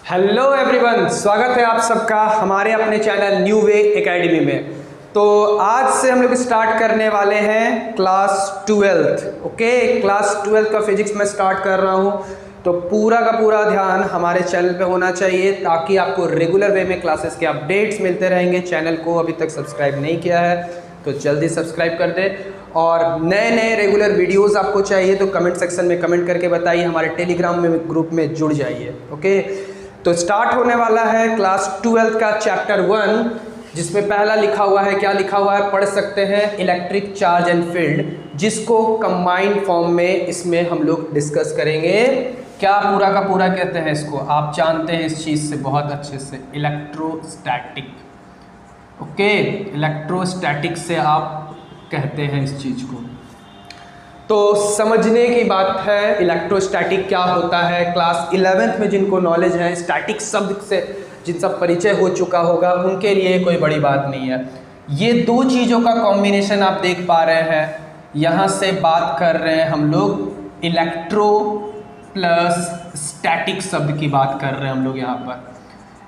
Hello everyone, स्वागत है आप सबका हमारे अपने चैनल न्यू वे एकेडमी में। तो आज से हम लोग स्टार्ट करने वाले हैं क्लास 12। ओके, क्लास 12 का फिजिक्स में स्टार्ट कर रहा हूँ, तो पूरा का पूरा ध्यान हमारे चैनल पे होना चाहिए ताकि आपको रेगुलर वे में क्लासेस के अपडेट्स मिलते रहेंगे। चैनल को अभी तक सब्सक्राइब नहीं किया है तो जल्दी सब्सक्राइब कर दें, और नए नए रेगुलर वीडियोस आपको चाहिए तो कमेंट सेक्शन में कमेंट करके बताइए, हमारे टेलीग्राम में ग्रुप में जुड़ जाइए। ओके, तो स्टार्ट होने वाला है क्लास 12 का चैप्टर 1, जिसमें पहला लिखा हुआ है, क्या लिखा हुआ है पढ़ सकते हैं, इलेक्ट्रिक चार्ज एंड फील्ड, जिसको कंबाइंड फॉर्म में इसमें हम लोग डिस्कस करेंगे। क्या पूरा का पूरा कहते हैं इसको, आप जानते हैं इस चीज़ से बहुत अच्छे से, इलेक्ट्रोस्टैटिक। ओके, इलेक्ट्रोस्टैटिक से आप कहते हैं इस चीज़ को। तो समझने की बात है इलेक्ट्रोस्टैटिक क्या होता है। क्लास 11th में जिनको नॉलेज है स्टैटिक शब्द से, जिन सब परिचय हो चुका होगा, उनके लिए कोई बड़ी बात नहीं है। ये दो चीज़ों का कॉम्बिनेशन आप देख पा रहे हैं। यहाँ से बात कर रहे हैं हम लोग इलेक्ट्रो प्लस स्टैटिक शब्द की बात कर रहे हैं हम लोग यहाँ पर।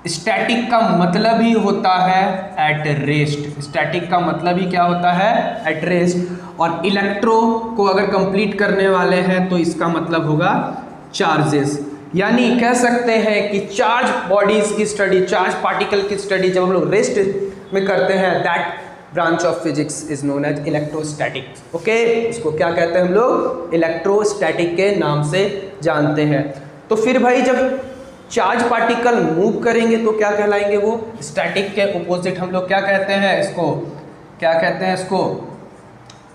स्टैटिक का मतलब ही होता है एट रेस्ट। स्टैटिक का मतलब ही क्या होता है, एट रेस्ट। और इलेक्ट्रो को अगर कंप्लीट करने वाले हैं तो इसका मतलब होगा चार्जेस। यानी कह सकते हैं कि चार्ज बॉडीज की स्टडी, चार्ज पार्टिकल की स्टडी जब हम लोग रेस्ट में करते हैं, that branch of physics is known as electrostatic. Okay, इसको क्या कहते हैं हम लोग, इलेक्ट्रोस्टैटिक के नाम से जानते हैं। तो फिर भाई जब चार्ज पार्टिकल मूव करेंगे तो क्या कहलाएंगे वो, स्टैटिक के ऑपोजिट हम लोग क्या कहते हैं इसको, क्या कहते हैं इसको,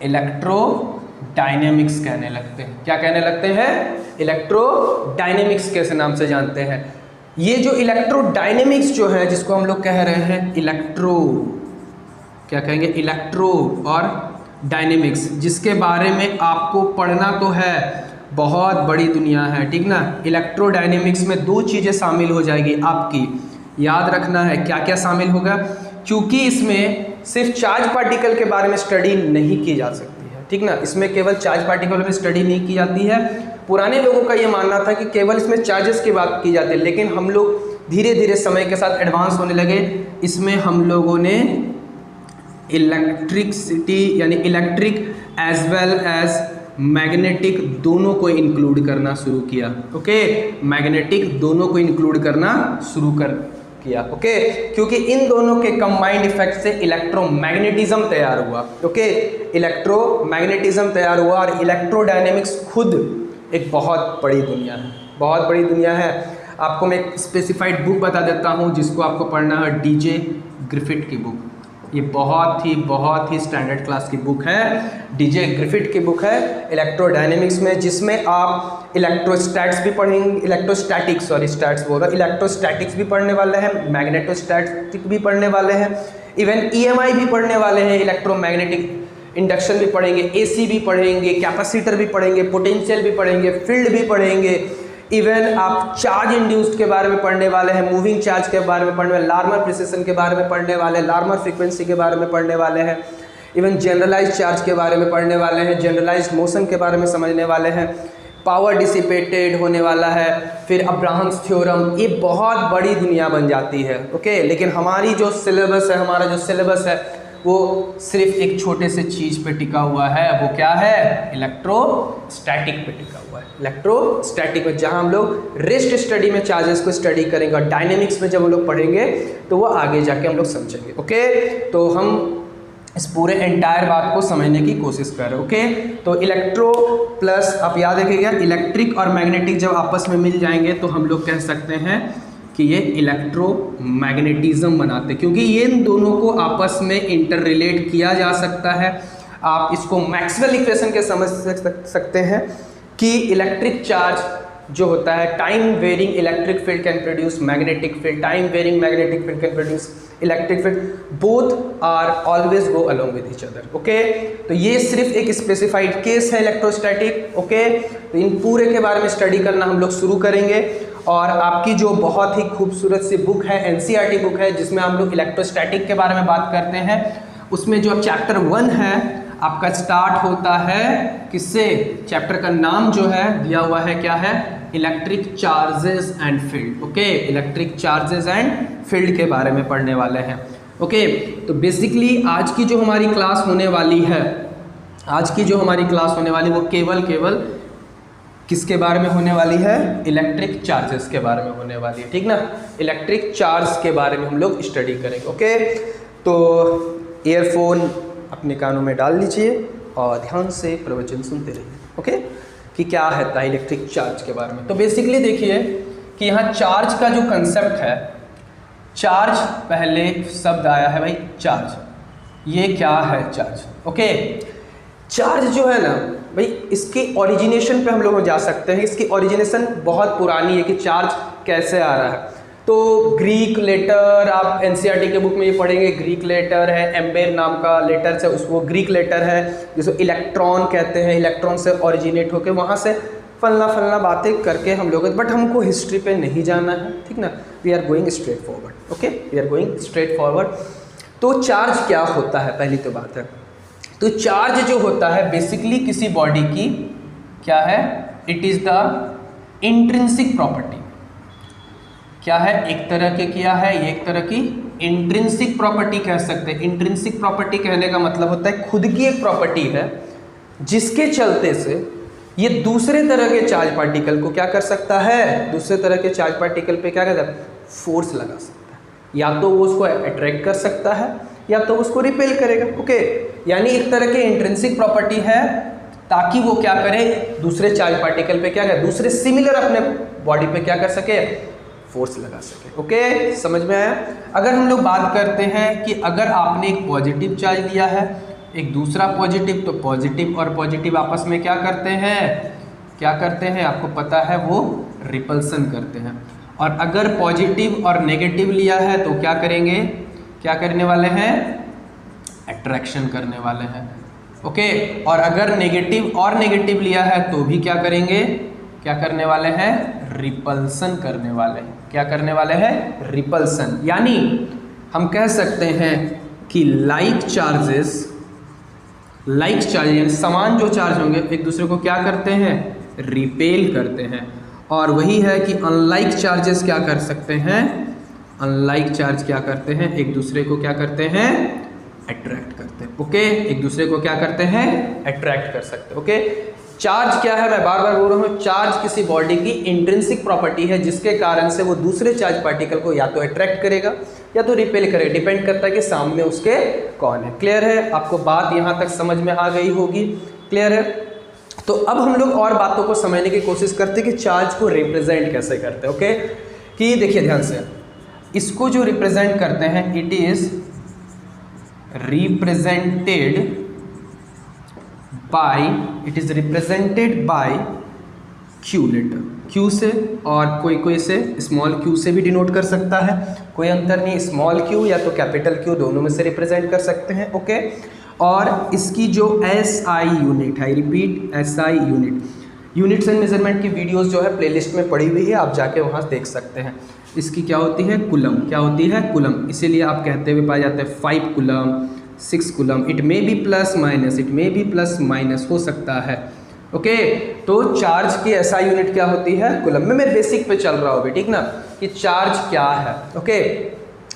इलेक्ट्रोडायनेमिक्स कहने लगते हैं। क्या कहने लगते हैं, इलेक्ट्रोडायनेमिक्स के नाम से जानते हैं। ये जो इलेक्ट्रोडायनेमिक्स जो है, जिसको हम लोग कह रहे हैं इलेक्ट्रो, क्या कहेंगे, इलेक्ट्रो और डायनेमिक्स, जिसके बारे में आपको पढ़ना तो है, बहुत बड़ी दुनिया है, ठीक ना। इलेक्ट्रोडायनेमिक्स में दो चीज़ें शामिल हो जाएगी आपकी, याद रखना है क्या क्या शामिल होगा, क्योंकि इसमें सिर्फ चार्ज पार्टिकल के बारे में स्टडी नहीं की जा सकती है, ठीक ना। इसमें केवल चार्ज पार्टिकल में स्टडी नहीं की जाती है। पुराने लोगों का ये मानना था कि केवल इसमें चार्जेस की बात की जाती है, लेकिन हम लोग धीरे धीरे समय के साथ एडवांस होने लगे। इसमें हम लोगों ने इलेक्ट्रिसिटी यानी electric as well as magnetic दोनों को इंक्लूड करना शुरू किया। ओके, मैग्नेटिक दोनों को इंक्लूड करना शुरू कर किया। ओके, क्योंकि इन दोनों के कंबाइंड इफेक्ट से इलेक्ट्रोमैग्नेटिज्म तैयार हुआ। ओके, इलेक्ट्रोमैग्नेटिज्म तैयार हुआ, और इलेक्ट्रोडायनेमिक्स खुद एक बहुत बड़ी दुनिया है, बहुत बड़ी दुनिया है। आपको मैं एक स्पेसिफाइड बुक बता देता हूँ जिसको आपको पढ़ना है, डीजे ग्रिफिथ की बुक। ये बहुत ही स्टैंडर्ड क्लास की बुक है, डीजे ग्रिफिथ की बुक है इलेक्ट्रोडायनेमिक्स में, जिसमें आप इलेक्ट्रोस्टैट्स भी पढ़ेंगे, इलेक्ट्रोस्टैटिक्स, सॉरी स्टैट्स बोल रहा हूँ, इलेक्ट्रोस्टैटिक्स भी पढ़ने वाले हैं, मैग्नेटोस्टैटिक भी पढ़ने वाले हैं, इवन ईएमआई भी पढ़ने वाले हैं, इलेक्ट्रोमैग्नेटिक इंडक्शन भी पढ़ेंगे, एसी भी पढ़ेंगे, कैपेसिटर भी पढ़ेंगे, पोटेंशियल भी पढ़ेंगे, फील्ड भी पढ़ेंगे। इवन आप चार्ज इंड्यूस्ड के बारे में पढ़ने वाले हैं, मूविंग चार्ज के बारे में पढ़ने वाले, लार्मर प्रिसिशन के बारे में पढ़ने वाले हैं, लार्मर फ्रीक्वेंसी के बारे में पढ़ने वाले हैं, इवन जनरलाइज चार्ज के बारे में पढ़ने वाले हैं, जनरलाइज मोशन के बारे में समझने वाले हैं, पावर डिसिपेटेड होने वाला है, फिर अब्राहम्स थ्योरम। ये बहुत बड़ी दुनिया बन जाती है। ओके, लेकिन हमारी जो सिलेबस है, हमारा जो सिलेबस है वो सिर्फ एक छोटे से चीज़ पे टिका हुआ है, वो क्या है, इलेक्ट्रोस्टैटिक पे टिका हुआ है। इलेक्ट्रोस्टैटिक में जहाँ हम लोग रेस्ट स्टडी में चार्जेस को स्टडी करेंगे, और डायनेमिक्स में जब हम लोग पढ़ेंगे तो वो आगे जाके हम लोग समझेंगे। ओके, तो हम इस पूरे एंटायर बात को समझने की कोशिश कर रहे हैं। ओके, तो इलेक्ट्रो प्लस, आप याद रखिएगा, इलेक्ट्रिक और मैग्नेटिक जब आपस में मिल जाएंगे तो हम लोग कह सकते हैं कि ये इलेक्ट्रोमैग्नेटिज्म बनाते हैं, क्योंकि ये इन दोनों को आपस में इंटर रिलेट किया जा सकता है। आप इसको मैक्सवेल इक्वेशन के समझ सकते हैं कि इलेक्ट्रिक चार्ज जो होता है, time varying electric field can produce magnetic field, time varying magnetic field can produce electric field, both are always go along with each other. Okay, तो ये सिर्फ एक स्पेसिफाइड केस है इलेक्ट्रोस्टैटिक। ओके, तो इन पूरे के बारे में स्टडी करना हम लोग शुरू करेंगे, और आपकी जो बहुत ही खूबसूरत सी बुक है, एनसीईआरटी बुक है, जिसमें हम लोग इलेक्ट्रोस्टैटिक के बारे में बात करते हैं, उसमें जो चैप्टर 1 है आपका स्टार्ट होता है किससे? चैप्टर का नाम जो है दिया हुआ है क्या है? Electric charges and field. Okay, electric charges and field के बारे में पढ़ने वाले हैं। ओके, तो बेसिकली आज की जो हमारी क्लास होने वाली है, वो केवल किसके बारे में होने वाली है? इलेक्ट्रिक चार्जेस के बारे में होने वाली है, ठीक ना। इलेक्ट्रिक चार्ज के बारे में हम लोग स्टडी करेंगे। ओके, तो ईयरफोन अपने कानों में डाल लीजिए और ध्यान से प्रवचन सुनते रहिए। ओके, कि क्या है इलेक्ट्रिक चार्ज के बारे में। तो बेसिकली देखिए कि यहाँ चार्ज का जो कंसेप्ट है, चार्ज पहले शब्द आया है भाई चार्ज। ये क्या है चार्ज? ओके, चार्ज जो है ना भाई, इसके ओरिजिनेशन पे हम लोग जा सकते हैं। इसकी ओरिजिनेशन बहुत पुरानी है कि चार्ज कैसे आ रहा है। तो ग्रीक लेटर, आप एनसीईआरटी के बुक में ये पढ़ेंगे, ग्रीक लेटर है, एम्बेर नाम का लेटर से, उसको ग्रीक लेटर है जिसको इलेक्ट्रॉन कहते हैं। इलेक्ट्रॉन से ओरिजिनेट होकर वहाँ से फलना बातें करके हम लोग, बट हमको हिस्ट्री पे नहीं जाना है, ठीक ना। We are going straight forward. Okay, we are going straight forward. तो चार्ज क्या होता है, पहली तो बात है। तो चार्ज जो होता है बेसिकली किसी बॉडी की क्या है? It is the intrinsic property. क्या है? एक तरह के किया है, ये एक तरह की इंट्रिंसिक प्रॉपर्टी कह सकते हैं। इंट्रिंसिक प्रॉपर्टी कहने का मतलब होता है खुद की एक प्रॉपर्टी है जिसके चलते से ये दूसरे तरह के चार्ज पार्टिकल को क्या कर सकता है? दूसरे तरह के चार्ज पार्टिकल पे क्या करता है? फोर्स लगा सकता है। या तो वो उसको अट्रैक्ट कर सकता है या तो उसको रिपेल करेगा। ओके, यानी एक तरह की इंट्रिंसिक प्रॉपर्टी है ताकि वो क्या करे? दूसरे चार्ज पार्टिकल पे क्या करे? दूसरे सिमिलर अपने बॉडी पे क्या कर सके? फोर्स लगा सके। ओके, समझ में आया? अगर हम लोग बात करते हैं कि अगर आपने एक पॉजिटिव चार्ज लिया है, एक दूसरा पॉजिटिव, तो पॉजिटिव और पॉजिटिव आपस में क्या करते हैं? आपको पता है, वो रिपल्सन करते हैं। और अगर पॉजिटिव और नेगेटिव लिया है तो क्या करेंगे? क्या करने वाले हैं? अट्रैक्शन करने वाले हैं। ओके, और अगर नेगेटिव और नेगेटिव लिया है तो भी क्या करेंगे? क्या करने वाले हैं? रिपल्सन करने वाले हैं। क्या करने वाले हैं? रिपल्सन। यानी हम कह सकते हैं कि लाइक चार्ज यानी समान जो चार्ज होंगे एक दूसरे को क्या करते हैं? रिपेल करते हैं। और वही है कि अनलाइक चार्जेस क्या कर सकते हैं? अनलाइक चार्ज क्या करते हैं? एक दूसरे को क्या करते हैं? अट्रैक्ट करते हैं। ओके, एक दूसरे को क्या करते हैं? अट्रैक्ट कर सकते हैं। ओके, चार्ज क्या है? मैं बार बार बोल रहा हूँ, चार्ज किसी बॉडी की इंट्रिंसिक प्रॉपर्टी है जिसके कारण से वो दूसरे चार्ज पार्टिकल को या तो अट्रैक्ट करेगा या तो रिपेल करेगा। डिपेंड करता है कि सामने उसके कौन है। क्लियर है? आपको बात यहाँ तक समझ में आ गई होगी। क्लियर है? तो अब हम लोग और बातों को समझने की कोशिश करते हैं कि चार्ज को रिप्रेजेंट कैसे करते हैं। ओके, कि देखिए ध्यान से, इसको जो रिप्रेजेंट करते हैं, it is represented by Q letter. Q से, और कोई से स्मॉल क्यू से भी डिनोट कर सकता है, कोई अंतर नहीं। स्मॉल क्यू या तो कैपिटल क्यू, दोनों में से रिप्रेजेंट कर सकते हैं। ओके, और इसकी जो एसआई यूनिट है, repeat SI unit, units and measurement की वीडियोस जो है प्लेलिस्ट में पड़ी हुई है, आप जाके वहाँ देख सकते हैं। इसकी क्या होती है? कूलम। क्या होती है? कूलम। इसीलिए आप कहते हुए पाए जाते हैं 5 coulomb, 6 coulomb. It may be plus minus हो सकता है। ओके, तो चार्ज की एसआई यूनिट क्या होती है? कूलम में। मैं बेसिक पे चल रहा हूँ अभी, ठीक ना, कि चार्ज क्या है। ओके,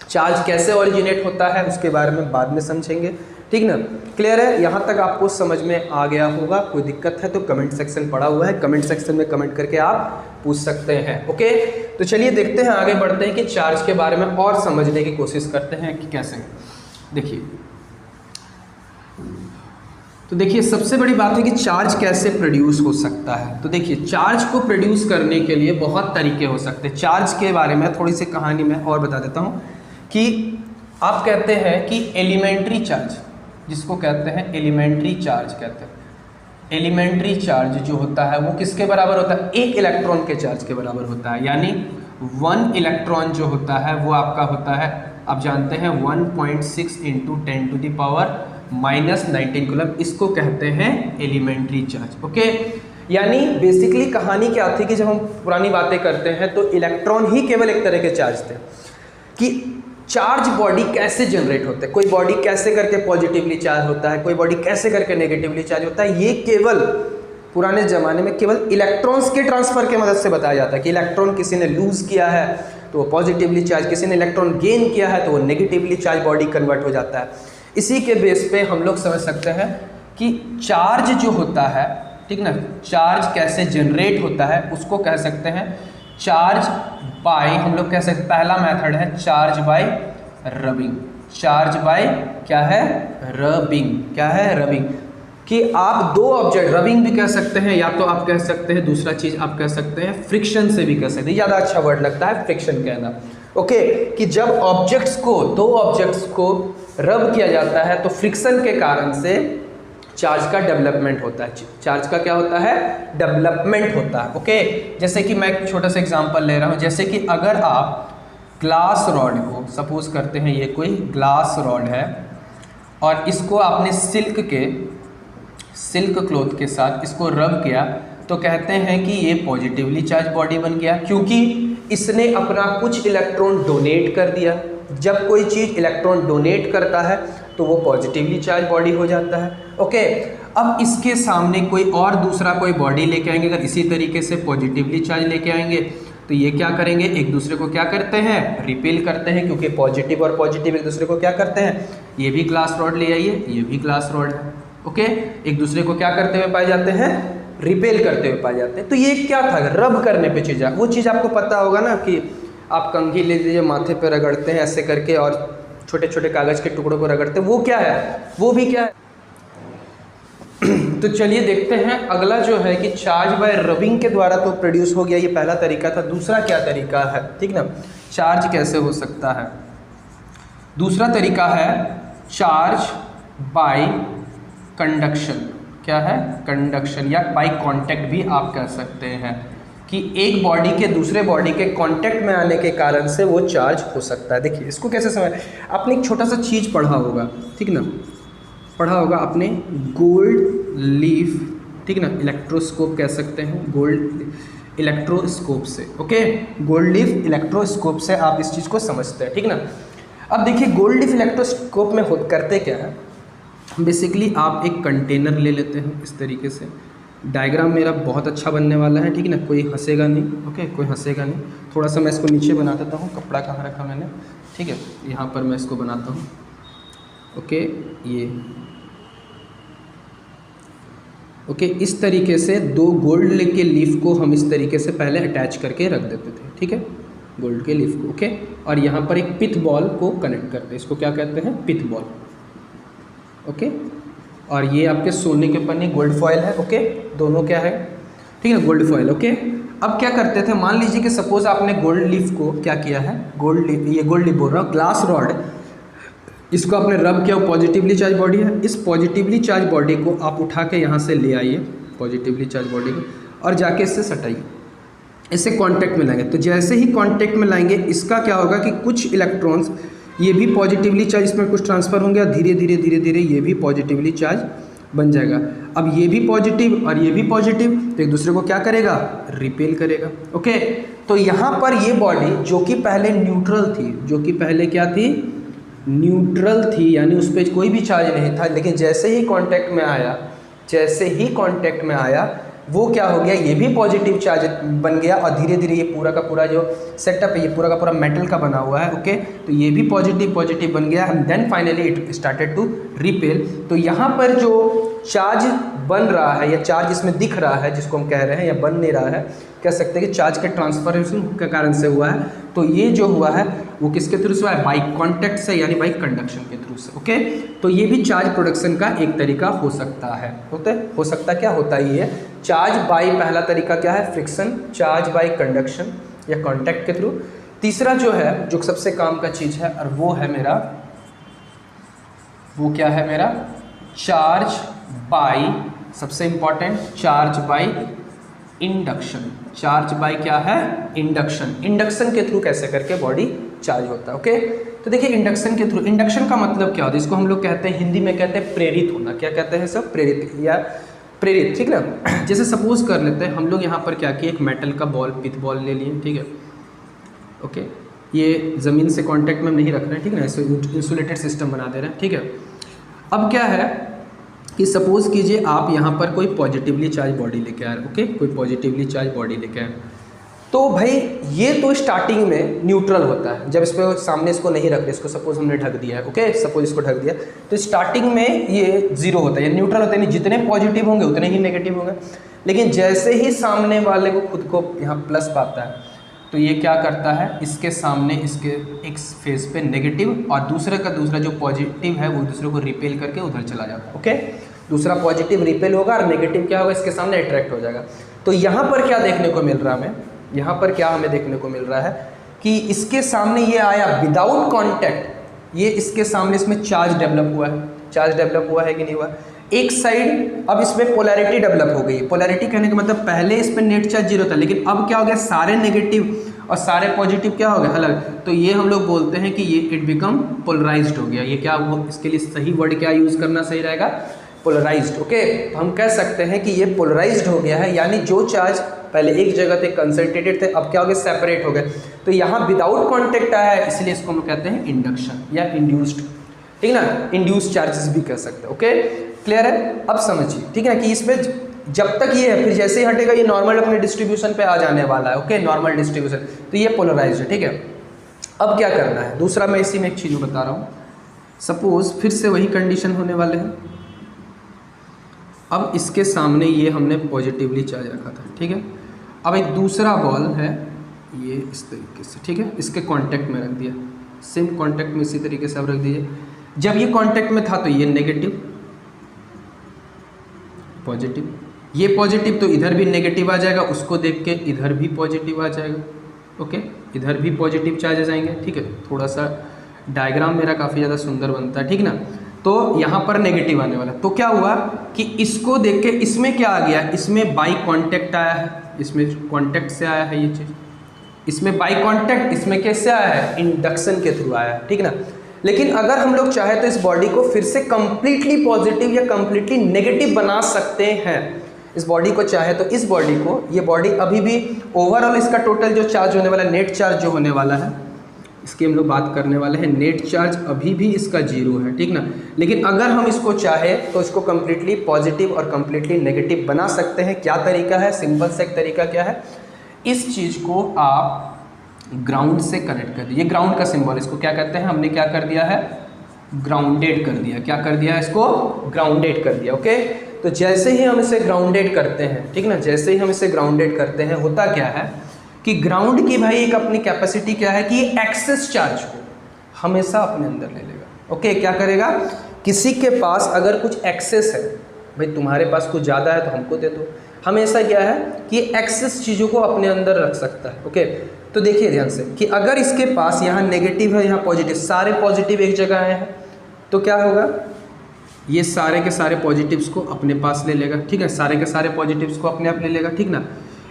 चार्ज कैसे ओरिजिनेट होता है उसके बारे में बाद में समझेंगे, ठीक ना। क्लियर है? यहाँ तक आपको समझ में आ गया होगा। कोई दिक्कत है तो कमेंट सेक्शन पड़ा हुआ है, कमेंट सेक्शन में कमेंट करके आप पूछ सकते हैं। ओके, तो चलिए देखते हैं, आगे बढ़ते हैं कि चार्ज के बारे में और समझने की कोशिश करते हैं कि कैसे। देखिए, तो देखिए सबसे बड़ी बात है कि चार्ज कैसे प्रोड्यूस हो सकता है। तो देखिए, चार्ज को प्रोड्यूस करने के लिए बहुत तरीके हो सकते हैं। चार्ज के बारे में थोड़ी सी कहानी मैं और बता देता हूँ कि आप कहते हैं कि एलिमेंट्री चार्ज, जिसको कहते हैं एलिमेंट्री चार्ज कहते हैं, एलिमेंट्री चार्ज जो होता है वो किसके बराबर होता है? एक इलेक्ट्रॉन के चार्ज के बराबर होता है। यानी 1 इलेक्ट्रॉन जो होता है वो आपका होता है, आप जानते हैं 1.6 × 10⁻⁻⁻19 कूलम। इसको कहते हैं एलिमेंट्री चार्ज। ओके, यानी बेसिकली कहानी क्या थी कि जब हम पुरानी बातें करते हैं तो इलेक्ट्रॉन ही केवल एक तरह के चार्ज थे, कि चार्ज बॉडी कैसे जनरेट होते हैं, कोई बॉडी कैसे करके पॉजिटिवली चार्ज होता है, कोई बॉडी कैसे करके नेगेटिवली चार्ज होता है, ये केवल पुराने ज़माने में केवल इलेक्ट्रॉन्स के ट्रांसफ़र की मदद से बताया जाता है कि इलेक्ट्रॉन किसी ने लूज़ किया है तो वो पॉजिटिवली चार्ज, किसी ने इलेक्ट्रॉन गेन किया है तो वो नेगेटिवली चार्ज बॉडी कन्वर्ट हो जाता है। इसी के बेस पे हम लोग समझ सकते हैं कि चार्ज जो होता है, ठीक ना, चार्ज कैसे जनरेट होता है उसको कह सकते हैं चार्ज बाय, हम लोग कह सकते हैं पहला मेथड है charge by rubbing. Charge by क्या है, रबिंग। क्या है, रबिंग। कि आप दो ऑब्जेक्ट, रबिंग भी कह सकते हैं या तो आप कह सकते हैं दूसरा चीज़ आप कह सकते हैं फ्रिक्शन से भी कह सकते हैं, ज़्यादा अच्छा वर्ड लगता है फ्रिक्शन कहना। ओके, कि जब ऑब्जेक्ट्स को, दो ऑब्जेक्ट्स को रब किया जाता है तो फ्रिक्शन के कारण से चार्ज का डेवलपमेंट होता है। चार्ज का क्या होता है, डेवलपमेंट होता है। ओके, जैसे कि मैं एक छोटा सा एग्जांपल ले रहा हूँ, जैसे कि अगर आप ग्लास रॉड को सपोज करते हैं, ये कोई ग्लास रॉड है और इसको आपने सिल्क क्लॉथ के साथ इसको रब किया तो कहते हैं कि ये पॉजिटिवली चार्ज बॉडी बन गया, क्योंकि इसने अपना कुछ इलेक्ट्रॉन डोनेट कर दिया। जब कोई चीज़ इलेक्ट्रॉन डोनेट करता है तो वो पॉजिटिवली चार्ज बॉडी हो जाता है। ओके, अब इसके सामने कोई और दूसरा कोई बॉडी लेके आएंगे, अगर इसी तरीके से पॉजिटिवली चार्ज लेके आएंगे तो ये क्या करेंगे, एक दूसरे को क्या करते हैं, रिपेल करते हैं, क्योंकि पॉजिटिव और पॉजिटिव एक दूसरे को क्या करते हैं, ये भी ग्लास रॉड ले आइए, ये भी ग्लास रॉड है। ओके, एक दूसरे को क्या करते हुए पाए जाते हैं, रिपेल करते हुए पाए जाते हैं। तो ये क्या था, रब करने पे चीज़, वो चीज़ आपको पता होगा ना कि आप कंघी ले लीजिए, माथे पे रगड़ते हैं ऐसे करके और छोटे छोटे कागज़ के टुकड़ों को रगड़ते हैं, वो क्या है, वो भी क्या है। तो चलिए देखते हैं अगला जो है कि चार्ज बाय रबिंग के द्वारा तो प्रोड्यूस हो गया, ये पहला तरीका था। दूसरा क्या तरीका है, ठीक ना, चार्ज कैसे हो सकता है। दूसरा तरीका है चार्ज बाय कंडक्शन। क्या है, कंडक्शन, या बाय कांटेक्ट भी आप कह सकते हैं, कि एक बॉडी के दूसरे बॉडी के कांटेक्ट में आने के कारण से वो चार्ज हो सकता है। देखिए इसको कैसे समझ, आपने एक छोटा सा चीज़ पढ़ा होगा, ठीक ना, पढ़ा होगा आपने गोल्ड लीफ, ठीक ना, इलेक्ट्रोस्कोप कह सकते हैं, गोल्ड इलेक्ट्रोस्कोप से। ओके, गोल्ड लीफ इलेक्ट्रोस्कोप से आप इस चीज़ को समझते हैं, ठीक ना। अब देखिए गोल्ड लीफ इलेक्ट्रोस्कोप में करते क्या है, बेसिकली आप एक कंटेनर ले लेते हैं इस तरीके से। डायग्राम मेरा बहुत अच्छा बनने वाला है, ठीक ना, कोई हंसेगा नहीं। ओके, कोई हंसेगा नहीं। थोड़ा सा मैं इसको नीचे बना देता हूँ, कपड़ा कहाँ रखा मैंने, ठीक है, यहाँ पर मैं इसको बनाता हूँ। ओके, ये ओके, इस तरीके से दो गोल्ड के लीफ को हम इस तरीके से पहले अटैच करके रख देते थे, ठीक है, गोल्ड के लीफ को। ओके, और यहाँ पर एक पिथ बॉल को कनेक्ट करते हैं, इसको क्या कहते हैं, पिथ बॉल। ओके, और ये आपके सोने के पन्नी गोल्ड फॉयल है। ओके, दोनों क्या है, ठीक है, गोल्ड फॉयल। ओके, अब क्या करते थे, मान लीजिए कि सपोज आपने गोल्ड लीफ को क्या किया है, गोल्ड लीफ, ये गोल्ड लीफ बोल रहा हूँ, ग्लास रॉड, इसको आपने रब किया, पॉजिटिवली चार्ज बॉडी है। इस पॉजिटिवली चार्ज बॉडी को आप उठा के यहाँ से ले आइए, पॉजिटिवली चार्ज बॉडी को, और जाके इससे सटाइए, इससे कांटेक्ट में लाएंगे। तो जैसे ही कांटेक्ट में लाएंगे, इसका क्या होगा कि कुछ इलेक्ट्रॉन्स ये भी पॉजिटिवली चार्ज इसमें कुछ ट्रांसफ़र होंगे और धीरे धीरे धीरे धीरे ये भी पॉजिटिवली चार्ज बन जाएगा। अब ये भी पॉजिटिव और ये भी पॉजिटिव, तो एक दूसरे को क्या करेगा, रिपेल करेगा। ओके, तो यहाँ पर ये बॉडी जो कि पहले न्यूट्रल थी, जो कि पहले क्या थी, न्यूट्रल थी, यानी उस पर कोई भी चार्ज नहीं था, लेकिन जैसे ही कांटेक्ट में आया, जैसे ही कांटेक्ट में आया, वो क्या हो गया, ये भी पॉजिटिव चार्ज बन गया और धीरे धीरे ये पूरा का पूरा जो सेटअप है, ये पूरा का पूरा मेटल का बना हुआ है। ओके, तो ये भी पॉजिटिव पॉजिटिव बन गया and then finally it started to repel. तो यहाँ पर जो चार्ज बन रहा है या चार्ज इसमें दिख रहा है, जिसको हम कह रहे हैं, या बन नहीं रहा है, कह सकते हैं कि चार्ज के ट्रांसफॉर्मेशन के कारण से हुआ है। तो ये जो हुआ है वो किसके थ्रू से हुआ है, बाई कॉन्टैक्ट से, यानी बाई कंडक्शन के थ्रू से। ओके, तो ये भी चार्ज प्रोडक्शन का एक तरीका हो सकता है। हो सकता क्या होता ही है, चार्ज बाई, पहला तरीका क्या है, फ्रिक्शन, चार्ज बाई कंडक्शन या कॉन्टैक्ट के थ्रू। तीसरा जो है, जो सबसे काम का चीज़ है, और वो है मेरा, वो क्या है मेरा, चार्ज बाई, सबसे important, charge by induction. Charge by क्या है, इंडक्शन। इंडक्शन के थ्रू कैसे करके बॉडी चार्ज होता है। ओके, तो देखिए इंडक्शन के थ्रू, इंडक्शन का मतलब क्या होता है, इसको हम लोग कहते हैं, हिंदी में कहते हैं प्रेरित होना। क्या कहते हैं सब, प्रेरित या प्रेरित, ठीक ना। जैसे सपोज कर लेते हैं हम लोग यहाँ पर क्या किए, एक मेटल का बॉल, पिथ बॉल ले लिए, ठीक है। ओके, ये ज़मीन से कांटेक्ट में नहीं रख रहे हैं, ठीक है ना, इसको इंसुलेटेड सिस्टम बना दे रहे हैं, ठीक है। अब क्या है कि सपोज़ कीजिए आप यहाँ पर कोई पॉजिटिवली चार्ज बॉडी लेके आए, ओके, कोई पॉजिटिवली चार्ज बॉडी लेके आए, तो भाई ये तो स्टार्टिंग में न्यूट्रल होता है जब इस पर सामने इसको नहीं रख रहे, इसको सपोज हमने ढक दिया है, ओके, सपोज इसको ढक दिया, तो स्टार्टिंग में ये जीरो होता है, ये न्यूट्रल होता है, नहीं जितने पॉजिटिव होंगे उतने ही नेगेटिव होंगे। लेकिन जैसे ही सामने वाले को खुद को यहाँ प्लस पाता है तो ये क्या करता है, इसके सामने इसके एक फेस पे नेगेटिव और दूसरे का दूसरा जो पॉजिटिव है वो दूसरे को रिपेल करके उधर चला जाता है, ओके। दूसरा पॉजिटिव रिपेल होगा और नेगेटिव क्या होगा, इसके सामने अट्रैक्ट हो जाएगा। तो यहाँ पर क्या देखने को मिल रहा है हमें, यहाँ पर क्या हमें देखने को मिल रहा है कि इसके सामने ये आया विदाउट कांटेक्ट, ये इसके सामने इसमें चार्ज डेवलप हुआ है, चार्ज डेवलप हुआ है कि नहीं हुआ। एक साइड अब इसमें पोलैरिटी डेवलप हो गई। पोलैरिटी कहने का मतलब पहले इस पर नेट चार्ज जीरो था, लेकिन अब क्या हो गया, सारे नेगेटिव और सारे पॉजिटिव क्या हो गए अलग, तो ये हम लोग बोलते हैं कि ये इट बिकम पोलराइज्ड हो गया। ये क्या, वो इसके लिए सही वर्ड क्या यूज़ करना सही रहेगा, पोलराइज्ड, ओके। तो हम कह सकते हैं कि ये पोलराइज्ड हो गया है, यानी जो चार्ज पहले एक जगह थे कंसंट्रेटेड थे, अब क्या हो गए, सेपरेट हो गए। तो यहाँ विदाउट कांटेक्ट आया है, इसलिए इसको हम कहते हैं इंडक्शन या इंड्यूस्ड, ठीक है ना, इंड्यूस्ड चार्जेस भी कह सकते हैं, ओके। क्लियर है, अब समझिए, ठीक है, कि इसमें जब तक ये है फिर जैसे ही हटेगा ये नॉर्मल अपने डिस्ट्रीब्यूशन पे आ जाने वाला है, ओके, नॉर्मल डिस्ट्रीब्यूशन। तो ये पोलराइज्ड है, ठीक है। अब क्या करना है दूसरा, मैं इसी में एक चीज़ बता रहा हूँ। सपोज फिर से वही कंडीशन होने वाले हैं। अब इसके सामने ये हमने पॉजिटिवली चार्ज रखा था, ठीक है। अब एक दूसरा बॉल है, ये इस तरीके से, ठीक है, इसके कांटेक्ट में रख दिया, सेम कांटेक्ट में इसी तरीके से आप रख दीजिए। जब ये कांटेक्ट में था तो ये नेगेटिव, पॉजिटिव, ये पॉजिटिव तो इधर भी नेगेटिव आ जाएगा, उसको देख के इधर भी पॉजिटिव आ जाएगा, ओके, इधर भी पॉजिटिव चार्जेस आएंगे, ठीक है। थोड़ा सा डायग्राम मेरा काफ़ी ज़्यादा सुंदर बनता है, ठीक ना। तो यहाँ पर नेगेटिव आने वाला, तो क्या हुआ कि इसको देख के इसमें क्या आ गया, इसमें बाई कांटेक्ट आया है, इसमें कांटेक्ट से आया है ये चीज़, इसमें बाई कांटेक्ट, इसमें कैसे आया है, इंडक्शन के थ्रू आया है, ठीक ना। लेकिन अगर हम लोग चाहे तो इस बॉडी को फिर से कंप्लीटली पॉजिटिव या कंप्लीटली नेगेटिव बना सकते हैं। इस बॉडी को चाहे तो इस बॉडी को, ये बॉडी अभी भी ओवरऑल इसका टोटल जो चार्ज होने वाला है, नेट चार्ज जो होने वाला है, इसकी हम लोग बात करने वाले हैं, नेट चार्ज अभी भी इसका जीरो है, ठीक ना। लेकिन अगर हम इसको चाहे तो इसको कंप्लीटली पॉजिटिव और कंप्लीटली नेगेटिव बना सकते हैं। क्या तरीका है, सिंपल सा एक तरीका क्या है, इस चीज़ को आप ग्राउंड से कनेक्ट कर दिए, ग्राउंड का सिंबल, इसको क्या कहते हैं, हमने क्या कर दिया है, ग्राउंडेड कर दिया। क्या कर दिया, इसको ग्राउंडेड कर दिया, ओके। तो जैसे ही हम इसे ग्राउंडेड करते हैं, ठीक ना, जैसे ही हम इसे ग्राउंडेड करते हैं, होता क्या है कि ग्राउंड की भाई एक अपनी कैपेसिटी क्या है कि ये एक्सेस चार्ज को हमेशा अपने अंदर ले लेगा, ओके। क्या करेगा, किसी के पास अगर कुछ एक्सेस है, भाई तुम्हारे पास कुछ ज़्यादा है तो हमको दे दो, हमेशा क्या है कि एक्सेस चीज़ों को अपने अंदर रख सकता है, ओके। तो देखिए ध्यान से कि अगर इसके पास यहाँ नेगेटिव है, यहाँ पॉजिटिव, सारे पॉजिटिव एक जगह आए हैं, तो क्या होगा, ये सारे के सारे पॉजिटिव्स को अपने पास ले लेगा, ठीक है, सारे के सारे पॉजिटिव्स को अपने आप ले लेगा, ठीक ना।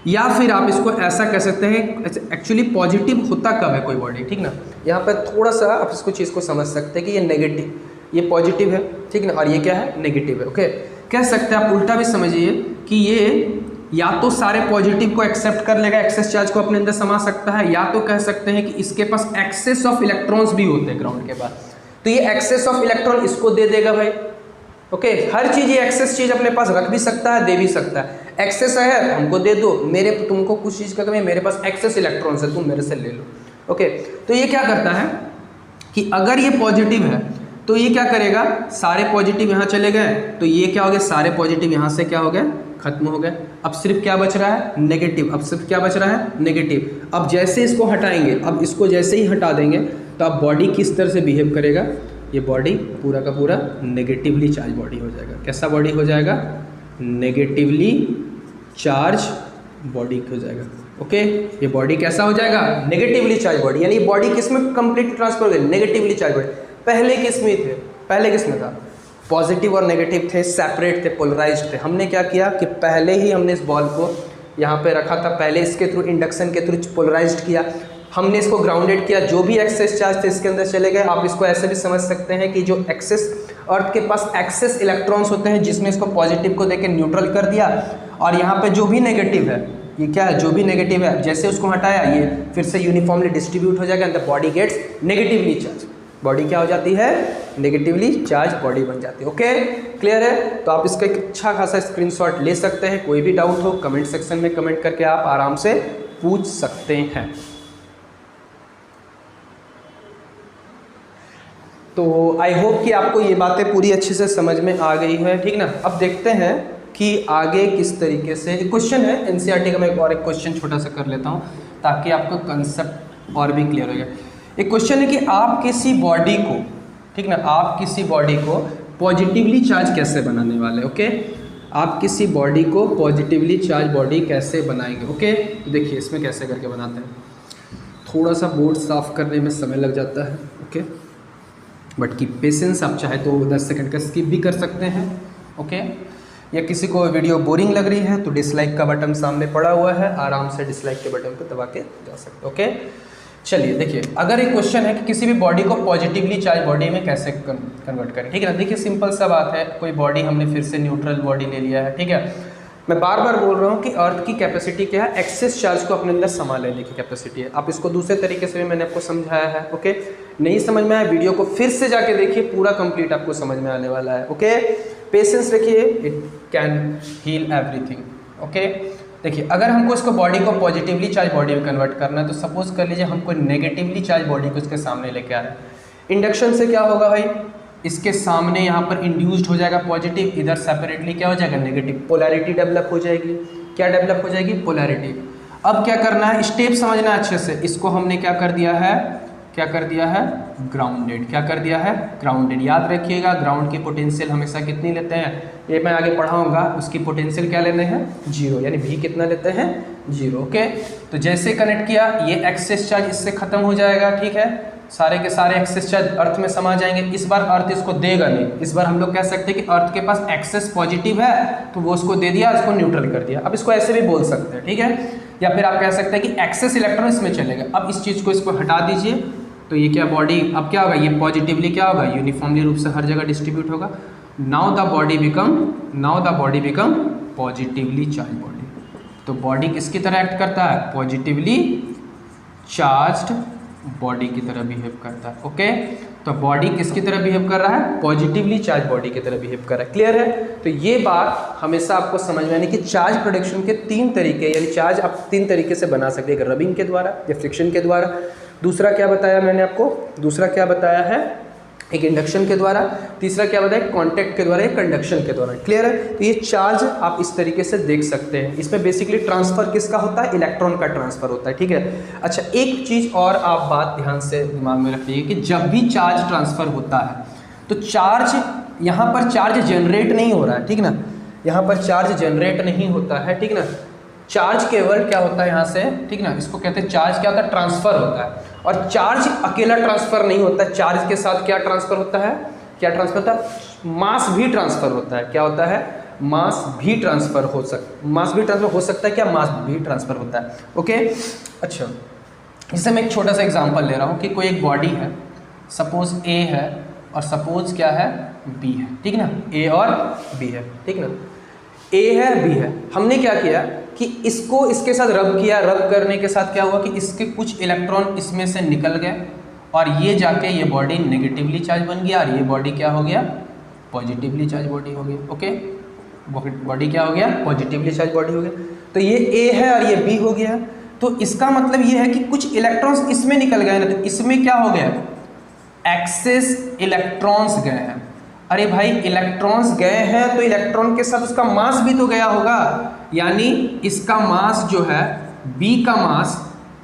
या फिर आप इसको ऐसा कह सकते हैं, एक्चुअली पॉजिटिव होता कब है कोई बॉडी, ठीक ना। यहाँ पर थोड़ा सा आप इसको चीज़ को समझ सकते हैं कि ये नेगेटिव, ये पॉजिटिव है, ठीक ना, और ये क्या है, नेगेटिव है, ओके। कह सकते हैं आप उल्टा भी समझिए कि ये या तो सारे पॉजिटिव को एक्सेप्ट कर लेगा, एक्सेस चार्ज को अपने अंदर समा सकता है, या तो कह सकते हैं कि इसके पास एक्सेस ऑफ इलेक्ट्रॉन्स भी होते हैं ग्राउंड के बाद, तो ये एक्सेस ऑफ इलेक्ट्रॉन इसको दे देगा भाई, ओके। हर चीज़ ये एक्सेस चीज़ अपने पास रख भी सकता है, दे भी सकता है। एक्सेस है तो हमको दे दो, मेरे तुमको कुछ चीज़ का कमी है, मेरे पास एक्सेस इलेक्ट्रॉन्स है, तुम मेरे से ले लो, ओके। तो ये क्या करता है कि अगर ये पॉजिटिव है तो ये क्या करेगा, सारे पॉजिटिव यहाँ चले गए, तो ये क्या हो गया, सारे पॉजिटिव यहाँ से क्या हो गए, खत्म हो गए। अब सिर्फ क्या बच रहा है, नेगेटिव। अब सिर्फ क्या बच रहा है, नेगेटिव। अब जैसे इसको हटाएंगे, अब इसको जैसे ही हटा देंगे तो अब बॉडी किस तरह से बिहेव करेगा, ये बॉडी पूरा का पूरा नेगेटिवली चार्ज बॉडी हो जाएगा। कैसा बॉडी हो जाएगा, नेगेटिवली चार्ज बॉडी हो जाएगा, ओके। ये बॉडी कैसा हो जाएगा, नेगेटिवली चार्ज बॉडी, यानी बॉडी किस में कंप्लीट ट्रांसफर हो गई, नेगेटिवली चार्ज बॉडी। पहले किस में थे, पहले किस में था, पॉजिटिव और नेगेटिव थे, सेपरेट थे, पोलराइज्ड थे। हमने क्या किया कि पहले ही हमने इस बॉल को यहाँ पे रखा था, पहले इसके थ्रू इंडक्शन के थ्रू पोलराइज्ड किया, हमने इसको ग्राउंडेड किया, जो भी एक्सेस चार्ज थे इसके अंदर चले गए। आप इसको ऐसे भी समझ सकते हैं कि जो एक्सेस, अर्थ के पास एक्सेस इलेक्ट्रॉन्स होते हैं, जिसमें इसको पॉजिटिव को देके न्यूट्रल कर दिया, और यहाँ पे जो भी नेगेटिव है ये क्या है, जो भी नेगेटिव है जैसे उसको हटाया ये फिर से यूनिफॉर्मली डिस्ट्रीब्यूट हो जाएगा and the body gets negatively charge. Body क्या हो जाती है, नेगेटिवली चार्ज बॉडी बन जाती है। ओके क्लियर है। तो आप इसका एक अच्छा खासा स्क्रीनशॉट ले सकते हैं। कोई भी डाउट हो कमेंट सेक्शन में कमेंट करके आप आराम से पूछ सकते हैं। तो आई होप कि आपको ये बातें पूरी अच्छे से समझ में आ गई है, ठीक ना। अब देखते हैं कि आगे किस तरीके से, एक क्वेश्चन है एनसीईआरटी का, मैं एक क्वेश्चन छोटा सा कर लेता हूँ ताकि आपको कंसेप्ट और भी क्लियर हो जाए। एक क्वेश्चन है कि आप किसी बॉडी को, ठीक ना, आप किसी बॉडी को पॉजिटिवली चार्ज कैसे बनाने वाले। ओके आप किसी बॉडी को पॉजिटिवली चार्ज बॉडी कैसे बनाएंगे। ओके देखिए इसमें कैसे करके बनाते हैं। थोड़ा सा बोर्ड साफ करने में समय लग जाता है, ओके बट की पेशेंस। आप चाहे तो 10 सेकंड का स्किप भी कर सकते हैं। ओके या किसी को वीडियो बोरिंग लग रही है तो डिसलाइक का बटन सामने पड़ा हुआ है, आराम से डिसलाइक के बटन को दबा के जा सकते। ओके चलिए देखिए, अगर एक क्वेश्चन है कि किसी भी बॉडी को पॉजिटिवली चार्ज बॉडी में कैसे कन्वर्ट करें, ठीक है ना। देखिए सिंपल सा बात है, कोई बॉडी हमने फिर से न्यूट्रल बॉडी ले लिया है, ठीक है। मैं बार बार बोल रहा हूँ कि अर्थ की कैपेसिटी क्या है, एक्सेस चार्ज को अपने अंदर समा लेने की कैपेसिटी है। आप इसको दूसरे तरीके से भी मैंने आपको समझाया है। ओके नहीं समझ में आया वीडियो को फिर से जाके देखिए, पूरा कंप्लीट आपको समझ में आने वाला है। ओके पेशेंस रखिए, it can heal everything. Okay देखिए अगर हमको इसको बॉडी को पॉजिटिवली चार्ज बॉडी में कन्वर्ट करना है तो सपोज कर लीजिए हमको नेगेटिवली चार्ज बॉडी को इसके सामने लेके आ रहा है। इंडक्शन से क्या होगा भाई, इसके सामने यहाँ पर इंड्यूस्ड हो जाएगा पॉजिटिव, इधर सेपरेटली क्या हो जाएगा नेगेटिव, पोलैरिटी डेवलप हो जाएगी। क्या डेवलप हो जाएगी, पोलैरिटी। अब क्या करना है, स्टेप समझना है अच्छे से। इसको हमने क्या कर दिया है, क्या कर दिया है, ग्राउंडेड। क्या कर दिया है, ग्राउंडेड। याद रखिएगा ग्राउंड की पोटेंशियल हमेशा कितनी लेते हैं, ये मैं आगे पढ़ाऊंगा। उसकी पोटेंशियल क्या लेने हैं, 0, यानी भी कितना लेते हैं, 0। ओके तो जैसे कनेक्ट किया ये एक्सेस चार्ज इससे खत्म हो जाएगा, ठीक है। सारे के सारे एक्सेस चार्ज अर्थ में समा जाएंगे। इस बार अर्थ इसको देगा नहीं, इस बार हम लोग कह सकते हैं कि अर्थ के पास एक्सेस पॉजिटिव है तो वो उसको दे दिया, इसको न्यूट्रल कर दिया। अब इसको ऐसे भी बोल सकते हैं, ठीक है। या फिर आप कह सकते हैं कि एक्सेस इलेक्ट्रॉन इसमें चलेगा। अब इस चीज़ को इसको हटा दीजिए तो ये क्या बॉडी, अब क्या होगा, ये पॉजिटिवली क्या होगा, यूनिफॉर्मली रूप से हर जगह डिस्ट्रीब्यूट होगा। Now the body become positively charge body. तो बॉडी किसकी तरह एक्ट करता है, पॉजिटिवली चार्ज्ड बॉडी की तरह बिहेव करता है। ओके तो बॉडी किसकी तरह बिहेव कर रहा है, पॉजिटिवली चार्ज बॉडी की तरह बिहेव कर रहा है। क्लियर है। तो ये बात हमेशा आपको समझ में आनी कि चार्ज प्रोडक्शन के 3 तरीके, यानी चार्ज आप 3 तरीके से बना सकते हैं, एक रबिंग के द्वारा या फ्रिक्शन के द्वारा, दूसरा क्या बताया मैंने आपको, दूसरा क्या बताया है, एक इंडक्शन के द्वारा, तीसरा क्या बताया, कांटेक्ट के द्वारा या कंडक्शन के द्वारा। क्लियर है। तो ये चार्ज आप इस तरीके से देख सकते हैं। इसमें बेसिकली ट्रांसफर किसका होता है, इलेक्ट्रॉन का ट्रांसफर होता है, ठीक है। अच्छा एक चीज़ और आप बात ध्यान से दिमाग में रखिए कि जब भी चार्ज ट्रांसफर होता है तो चार्ज, यहाँ पर चार्ज जनरेट नहीं हो रहा है, ठीक ना, यहाँ पर चार्ज जनरेट नहीं होता है, ठीक ना। चार्ज केवल क्या होता है यहाँ से, ठीक ना, इसको कहते हैं चार्ज क्या होता है, ट्रांसफर होता है। और चार्ज अकेला ट्रांसफर नहीं होता है, चार्ज के साथ क्या ट्रांसफर होता है, क्या ट्रांसफर होता है, मास भी ट्रांसफर होता है। क्या होता है, मास भी ट्रांसफर हो सकता है, क्या मास भी ट्रांसफर होता है। ओके अच्छा जैसे मैं एक छोटा सा एग्जांपल ले रहा हूँ कि कोई एक बॉडी है, सपोज ए है और सपोज क्या है, बी है, ठीक ना, ए और बी है, ठीक ना। ए है बी है, हमने क्या किया कि इसको इसके साथ रब किया, रब करने के साथ क्या हुआ कि इसके कुछ इलेक्ट्रॉन इसमें से निकल गए और ये जाके ये बॉडी नेगेटिवली चार्ज बन गया और ये बॉडी क्या हो गया, पॉजिटिवली चार्ज बॉडी हो गई। ओके बॉडी क्या हो गया, पॉजिटिवली चार्ज बॉडी हो गया। तो ये ए है और ये बी हो गया। तो इसका मतलब ये है कि कुछ इलेक्ट्रॉन्स इसमें निकल गए ना, तो इसमें क्या हो गया, एक्सेस इलेक्ट्रॉन्स गए हैं। अरे भाई इलेक्ट्रॉन्स गए हैं तो इलेक्ट्रॉन के साथ उसका मास भी तो गया होगा, यानी इसका मास जो है B का मास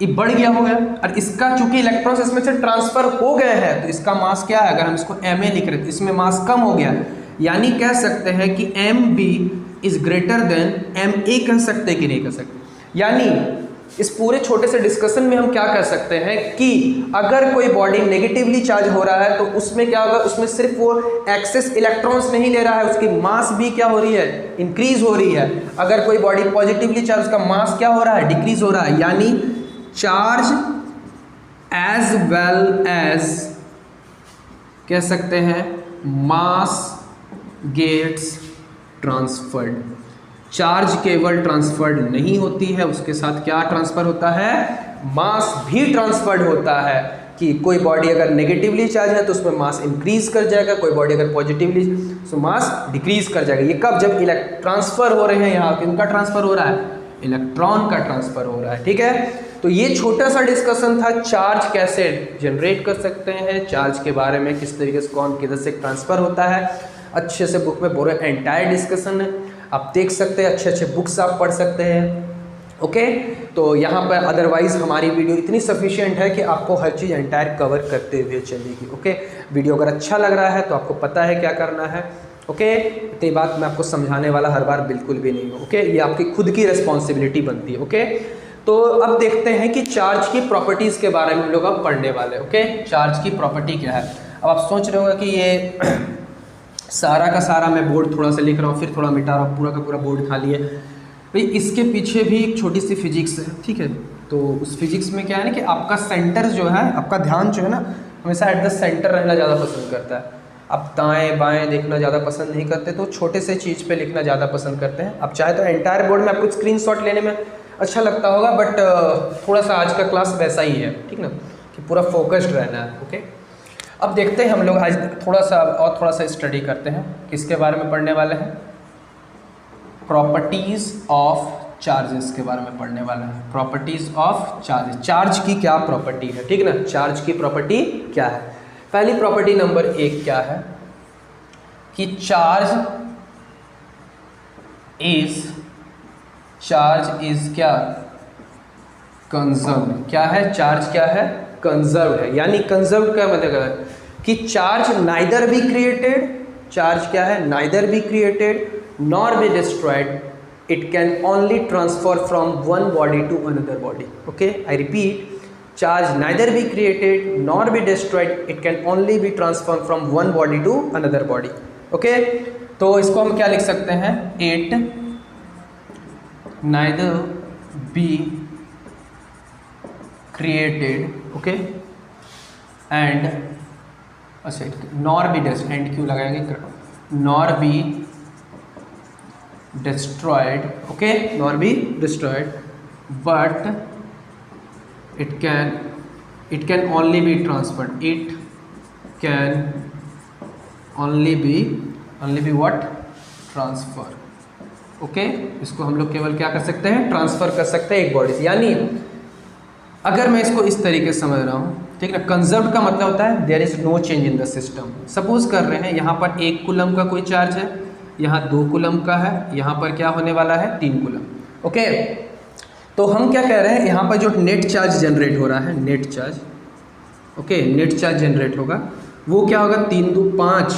ये बढ़ गया होगा और इसका चूंकि इलेक्ट्रॉन्स इसमें से ट्रांसफर हो गए हैं तो इसका मास क्या है, अगर हम इसको Ma लिख रहे थे इसमें मास कम हो गया, यानी कह सकते हैं कि Mb is greater than Ma। कह सकते हैं कि नहीं कह सकते। यानी इस पूरे छोटे से डिस्कशन में हम क्या कह सकते हैं कि अगर कोई बॉडी नेगेटिवली चार्ज हो रहा है तो उसमें क्या होगा, उसमें सिर्फ वो एक्सेस इलेक्ट्रॉन्स नहीं ले रहा है, उसकी मास भी क्या हो रही है, इंक्रीज हो रही है। अगर कोई बॉडी पॉजिटिवली चार्ज, उसका मास क्या हो रहा है, डिक्रीज हो रहा है। यानी चार्ज एज वेल एज कह सकते हैं मास गेट्स ट्रांसफर्ड। चार्ज केवल ट्रांसफर्ड नहीं होती है, उसके साथ क्या ट्रांसफर होता है, मास भी ट्रांसफर्ड होता है। कि कोई बॉडी अगर नेगेटिवली चार्ज है तो उसमें मास इंक्रीज कर जाएगा, कोई बॉडी अगर पॉजिटिवली तो मास डिक्रीज कर जाएगा। ये कब, जब ट्रांसफर हो रहे हैं, यहाँ किनका ट्रांसफर हो रहा है, इलेक्ट्रॉन का ट्रांसफर हो रहा है। ठीक है, तो ये छोटा सा डिस्कशन था चार्ज कैसे जनरेट कर सकते हैं, चार्ज के बारे में किस तरीके से कौन किधर से ट्रांसफर होता है। अच्छे से बुक में पूरा एंटायर डिस्कशन है, आप देख सकते हैं, अच्छे अच्छे बुक्स आप पढ़ सकते हैं। ओके, तो यहाँ पर अदरवाइज़ हमारी वीडियो इतनी सफिशिएंट है कि आपको हर चीज़ एंटायर कवर करते हुए चलेगी। ओके, वीडियो अगर अच्छा लग रहा है तो आपको पता है क्या करना है। ओके, तो ये बात मैं आपको समझाने वाला हर बार बिल्कुल भी नहीं हूँ। ओके, ये आपकी खुद की रिस्पॉन्सिबिलिटी बनती है। ओके, तो अब देखते हैं कि चार्ज की प्रॉपर्टीज़ के बारे में हम लोग अब पढ़ने वाले हैं। ओके, चार्ज की प्रॉपर्टी क्या है। अब आप सोच रहे होगा कि ये सारा का सारा मैं बोर्ड थोड़ा सा लिख रहा हूँ फिर थोड़ा मिटा रहा हूँ, पूरा का पूरा बोर्ड खाली है। भाई इसके पीछे भी एक छोटी सी फिजिक्स है। ठीक है, तो उस फिजिक्स में क्या है ना कि आपका सेंटर जो है, आपका ध्यान जो है ना, हमेशा एट द सेंटर रहना ज़्यादा पसंद करता है। आप दाएं बाएं देखना ज़्यादा पसंद नहीं करते, तो छोटे से चीज़ पे लिखना ज़्यादा पसंद करते हैं। आप चाहे तो एंटायर बोर्ड में आपको स्क्रीनशॉट लेने में अच्छा लगता होगा, बट थोड़ा सा आज का क्लास वैसा ही है। ठीक ना, कि पूरा फोकस्ड रहना है। ओके, अब देखते हैं हम लोग आज थोड़ा सा स्टडी करते हैं। किसके बारे में पढ़ने वाले हैं, प्रॉपर्टीज ऑफ चार्जेस के बारे में पढ़ने वाला है। प्रॉपर्टीज ऑफ चार्जेस, चार्ज की क्या प्रॉपर्टी है। ठीक ना, चार्ज की प्रॉपर्टी क्या है। पहली प्रॉपर्टी नंबर 1 क्या है कि चार्ज इज क्या, कंजर्व। क्या है, चार्ज क्या है, कंजर्व है। यानी कंजर्व का मतलब है कि charge neither be created, charge क्या है, neither be created nor be destroyed, it can only transfer from one body to another body. Okay, I repeat, charge neither be created nor be destroyed, it can only be transferred from one body to another body. Okay, तो इसको हम क्या लिख सकते हैं, it neither be created, okay, and अच्छा nor be destroyed, and क्यों लगाएंगे, nor be destroyed, okay, nor be destroyed, but it can only be transferred, it can only be what, transfer. Okay, इसको हम लोग केवल क्या कर सकते हैं, ट्रांसफर कर सकते हैं एक बॉडी से। यानी अगर मैं इसको इस तरीके से समझ रहा हूँ, ठीक है, कंजर्व का मतलब होता है there is no change in the system. Suppose कर रहे हैं यहाँ पर 1 कूलम का कोई चार्ज है, यहाँ 2 कूलम का है, यहाँ पर क्या होने वाला है, 3 कूलम। ओके, तो हम क्या कह रहे हैं, यहाँ पर जो नेट चार्ज जनरेट हो रहा है, net charge, okay, net charge generate होगा, वो क्या होगा, 3 2 5,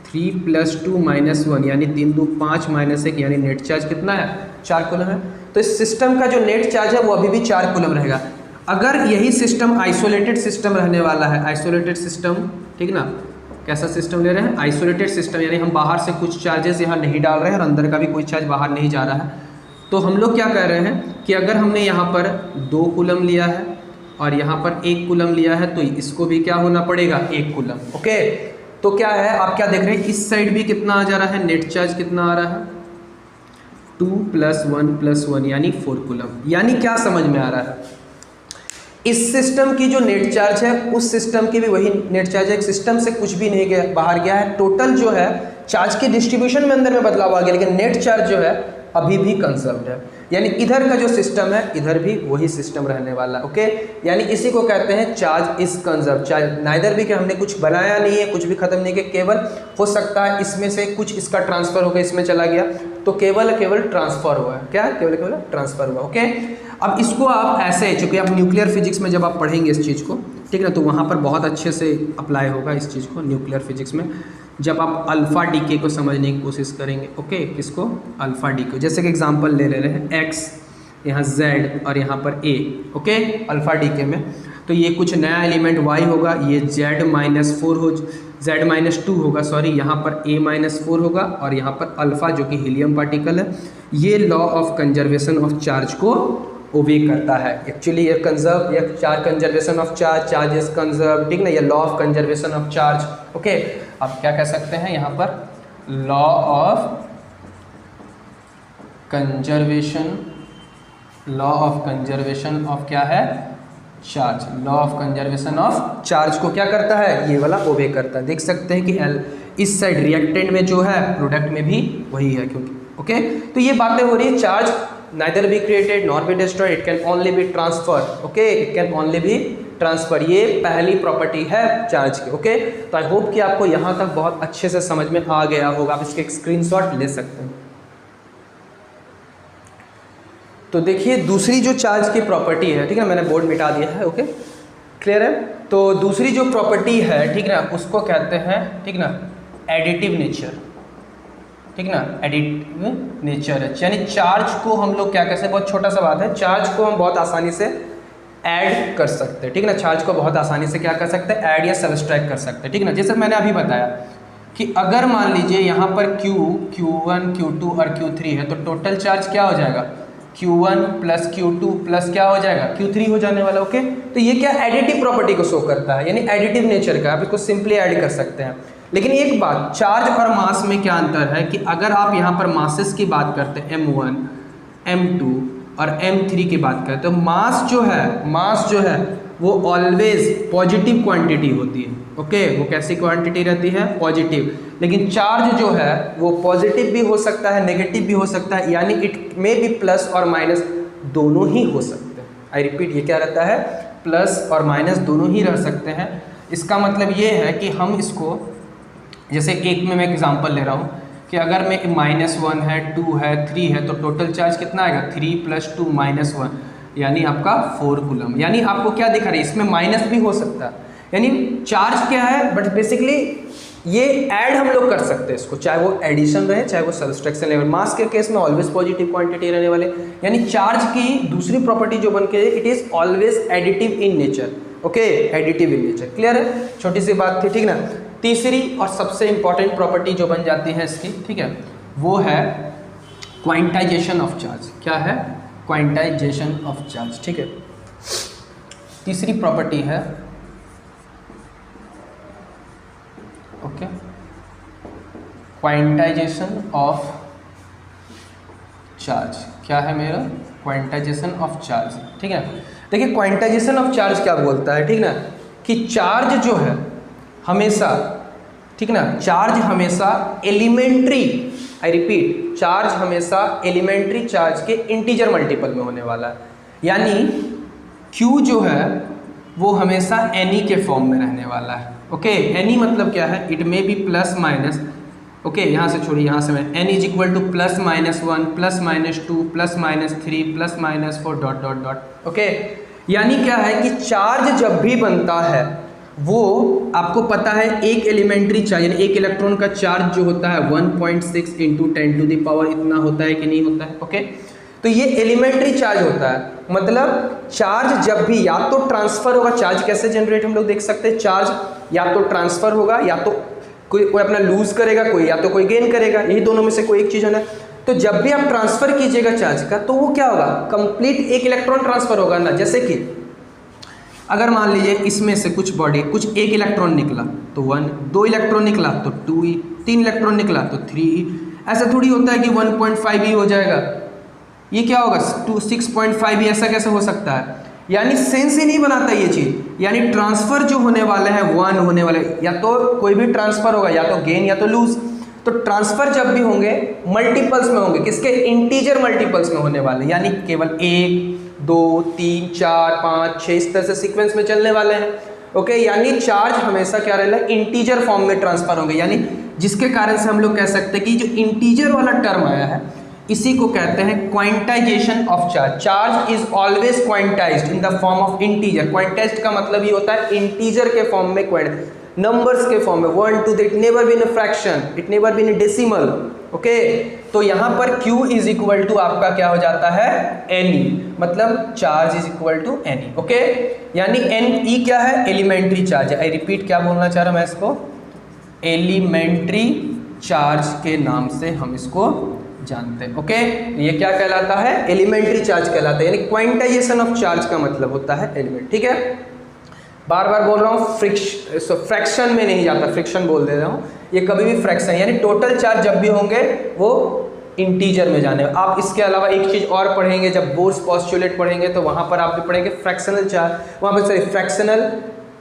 3 + 2 - 1, यानी 3 2 5 - 1, यानी नेट चार्ज कितना है, 4 कूलम है। तो इस सिस्टम का जो नेट चार्ज है वो अभी भी 4 कूलम रहेगा। अगर यही सिस्टम आइसोलेटेड सिस्टम रहने वाला है, आइसोलेटेड सिस्टम, ठीक ना, कैसा सिस्टम ले रहे हैं, आइसोलेटेड सिस्टम, यानी हम बाहर से कुछ चार्जेस यहाँ नहीं डाल रहे हैं और अंदर का भी कोई चार्ज बाहर नहीं जा रहा है, तो हम लोग क्या कह रहे हैं कि अगर हमने यहाँ पर 2 कूलम लिया है और यहाँ पर 1 कूलम लिया है, तो इसको भी क्या होना पड़ेगा, 1 कूलम। ओके, तो क्या है, आप क्या देख रहे हैं, इस साइड भी कितना आ जा रहा है, नेट चार्ज कितना आ रहा है, 2 + 1 + 1, यानी 4 कूलम। यानी क्या समझ में आ रहा है, इस सिस्टम की जो नेट चार्ज है उस सिस्टम की भी वही नेट चार्ज है, एक सिस्टम से कुछ भी नहीं गया, बाहर गया है। टोटल जो है चार्ज की डिस्ट्रीब्यूशन में अंदर में बदलाव आ गया, लेकिन नेट चार्ज जो है अभी भी कंजर्व्ड है। यानी इधर का जो सिस्टम है इधर भी वही सिस्टम रहने वाला। ओके, यानी इसी को कहते हैं charge is conserve. Charge neither भी कि हमने कुछ बनाया नहीं है, कुछ भी खत्म नहीं किया, केवल हो सकता है इसमें से कुछ इसका ट्रांसफर होकर इसमें चला गया, तो केवल ट्रांसफर हुआ है। क्या, केवल ट्रांसफर हुआ। ओके, अब इसको आप ऐसे, चूँकि आप न्यूक्लियर फिजिक्स में जब आप पढ़ेंगे इस चीज़ को, ठीक है ना, तो वहाँ पर बहुत अच्छे से अप्लाई होगा इस चीज़ को न्यूक्लियर फिजिक्स में, जब आप अल्फ़ा डीके को समझने की कोशिश करेंगे। ओके, किसको, अल्फ़ा डी को। जैसे कि एग्जांपल ले रहे हैं x, यहाँ z और यहाँ पर a। ओके, अल्फ़ा डीके में तो ये कुछ नया एलिमेंट y होगा, ये z-2 होगा, सॉरी, यहाँ पर a-4 होगा और यहाँ पर अल्फ़ा जो कि हीलियम पार्टिकल है, ये law of conservation of charge को ओबे करता है। एक्चुअली ये कंजर्व, ये charge conservation of charge is conserve, ठीक ना, ये law of conservation of charge. Okay, आप क्या कह सकते हैं यहाँ पर, law of conservation, law of conservation of क्या है, charge. Law of conservation of charge को क्या करता है, ये वाला ओबे करता है। देख सकते हैं कि एल इस साइड रिएक्टेंट में जो है, प्रोडक्ट में भी वही है, क्योंकि ओके। तो ये बातें हो रही है, charge neither be created nor be destroyed, it can only be transfer. Okay, it can only be transfer, ये पहली प्रॉपर्टी है चार्ज की। ओके, तो आई होप कि आपको यहाँ तक बहुत अच्छे से समझ में आ गया होगा। आप इसके एक स्क्रीनशॉट ले सकते हैं। तो देखिए दूसरी जो चार्ज की प्रॉपर्टी है, ठीक है, मैंने बोर्ड मिटा दिया है। ओके, क्लियर है। तो दूसरी जो प्रॉपर्टी है, ठीक ना, उसको कहते हैं, ठीक ना, एडिटिव नेचर, ठीक ना, एडिटिव नेचर है। यानी चार्ज को हम लोग क्या कहते हैं, बहुत छोटा सा बात है, चार्ज को हम बहुत आसानी से ऐड कर सकते हैं, ठीक ना, चार्ज को बहुत आसानी से क्या कर सकते हैं, ऐड या सब्सट्रैक्ट कर सकते हैं, ठीक ना। जैसे मैंने अभी बताया कि अगर मान लीजिए यहाँ पर Q1, Q2 और Q3 है, तो टोटल चार्ज क्या हो जाएगा, Q1 प्लस Q2 प्लस क्या हो जाएगा, Q3 हो जाने वाला। ओके, तो ये क्या एडिटिव प्रॉपर्टी को शो करता है, यानी एडिटिव नेचर का, आप इसको सिंपली ऐड कर सकते हैं। लेकिन एक बात, चार्ज और मास में क्या अंतर है कि अगर आप यहाँ पर मासेस की बात करते हैं, M1, M2 और M3 की बात करते हैं, तो मास जो है वो ऑलवेज पॉजिटिव क्वांटिटी होती है। ओके, वो कैसी क्वांटिटी रहती है, पॉजिटिव। लेकिन चार्ज जो है वो पॉजिटिव भी हो सकता है, नेगेटिव भी हो सकता है, यानी इट में भी प्लस और माइनस दोनों ही हो सकते हैं। आई रिपीट, ये क्या रहता है, प्लस और माइनस दोनों ही रह सकते हैं। इसका मतलब ये है कि हम इसको, जैसे एक में मैं एग्जांपल ले रहा हूँ कि अगर मैं -1 है, 2 है, 3 है, तो टोटल चार्ज कितना आएगा, 3 + 2 -1, यानी आपका 4 कूलम। यानी आपको क्या दिखा रही है, इसमें माइनस भी हो सकता है, यानी चार्ज क्या है, बट बेसिकली ये ऐड हम लोग कर सकते हैं इसको, चाहे वो एडिशन रहे चाहे वो सब्सट्रैक्शन रहे। मास के केस में ऑलवेज पॉजिटिव क्वांटिटी रहने वाले, यानी चार्ज की दूसरी प्रॉपर्टी जो बन के, it is always additive in nature. Okay, additive in nature, clear है, छोटी सी बात थी, ठीक ना। तीसरी और सबसे इंपॉर्टेंट प्रॉपर्टी जो बन जाती है इसकी, ठीक है, वो है क्वांटाइजेशन ऑफ चार्ज। क्या है, क्वांटाइजेशन ऑफ चार्ज, ठीक है। तीसरी प्रॉपर्टी है, ओके, क्वांटाइजेशन ऑफ चार्ज। क्या है मेरा, क्वांटाइजेशन ऑफ चार्ज, ठीक है। देखिए क्वांटाइजेशन ऑफ चार्ज क्या बोलता है, ठीक ना, कि चार्ज जो है हमेशा, ठीक ना, चार्ज हमेशा एलिमेंट्री, आई रिपीट, चार्ज हमेशा एलिमेंट्री चार्ज के इंटीजर मल्टीपल में होने वाला है। यानी Q जो है वो हमेशा एनी के फॉर्म में रहने वाला है। ओके, एनी मतलब क्या है, it may be plus minus, okay, यहाँ से छोड़िए, यहाँ से मैं n is equal to +-1 +-2 +-3 +-4 dot dot dot. Okay, यानी क्या है कि चार्ज जब भी बनता है वो आपको पता है एक एलिमेंट्री चार्ज, यानी एक इलेक्ट्रॉन का चार्ज जो होता है 1.6 × 10⁻⁴ इतना होता है कि नहीं होता है। ओके, तो ये एलिमेंट्री चार्ज होता है, मतलब चार्ज जब भी या तो ट्रांसफर होगा, चार्ज कैसे जनरेट हम लोग देख सकते हैं, चार्ज या तो ट्रांसफर होगा या तो कोई अपना लूज करेगा, कोई या तो कोई गेन करेगा, यही दोनों में से कोई एक चीज होना है। तो जब भी आप ट्रांसफर कीजिएगा चार्ज का, तो वो क्या होगा, कंप्लीट एक इलेक्ट्रॉन ट्रांसफर होगा ना। जैसे कि अगर मान लीजिए इसमें से कुछ बॉडी, कुछ एक इलेक्ट्रॉन निकला तो 1, 2 इलेक्ट्रॉन निकला तो 2e, 3 इलेक्ट्रॉन निकला तो 3e। ऐसा थोड़ी होता है कि 1.5e हो जाएगा, ये क्या होगा 6.5e, ऐसा कैसे हो सकता है, यानी सेंस ही नहीं बनाता ये चीज। यानी ट्रांसफर जो होने वाला है 1 होने वाले, या तो कोई भी ट्रांसफर होगा, या तो गेन या तो लूज। तो ट्रांसफर जब भी होंगे मल्टीपल्स में होंगे, किसके, इंटीजर मल्टीपल्स में होने वाले, यानी केवल 1, 2, 3, 4, 5, 6 इस तरह से सीक्वेंस में चलने वाले हैं। ओके, यानी चार्ज हमेशा क्या रहेगा, इंटीजर फॉर्म में ट्रांसफर होंगे, यानी जिसके कारण से हम लोग कह सकते हैं कि जो इंटीजर वाला टर्म आया है इसी को कहते हैं quantization of charge. Charge is always quantized in the form of integer. Quantized का मतलब ये होता है इंटीजर के फॉर्म में, नंबर्स के फॉर्म में, 1, 2, it never been a fraction, it never been a decimal. Okay, तो यहाँ पर Q इज इक्वल टू आपका क्या हो जाता है, Ne, मतलब charge is equal to Ne। Okay, यानी Ne क्या है, एलिमेंट्री चार्ज है। आई रिपीट, क्या बोलना चाह रहा हूँ मैं इसको, एलिमेंट्री चार्ज के नाम से हम इसको जानते हैं। ओके, ये क्या कहलाता है, एलिमेंट्री चार्ज कहलाता है, यानी क्वांटाइजेशन ऑफ चार्ज का मतलब होता है एलिमेंट। ठीक है, बार बार बोल रहा हूँ, फ्रैक्शन में नहीं जाता, फ्रिक्शन बोल दे रहा हूँ, ये कभी भी फ्रैक्शन, यानी टोटल चार्ज जब भी होंगे वो इंटीजर में जाने। आप इसके अलावा एक चीज़ और पढ़ेंगे, जब बोर्स पोस्टुलेट पढ़ेंगे तो वहाँ पर आप भी पढ़ेंगे फ्रैक्शनल चार्ज, वहाँ पर सॉरी फ्रैक्शनल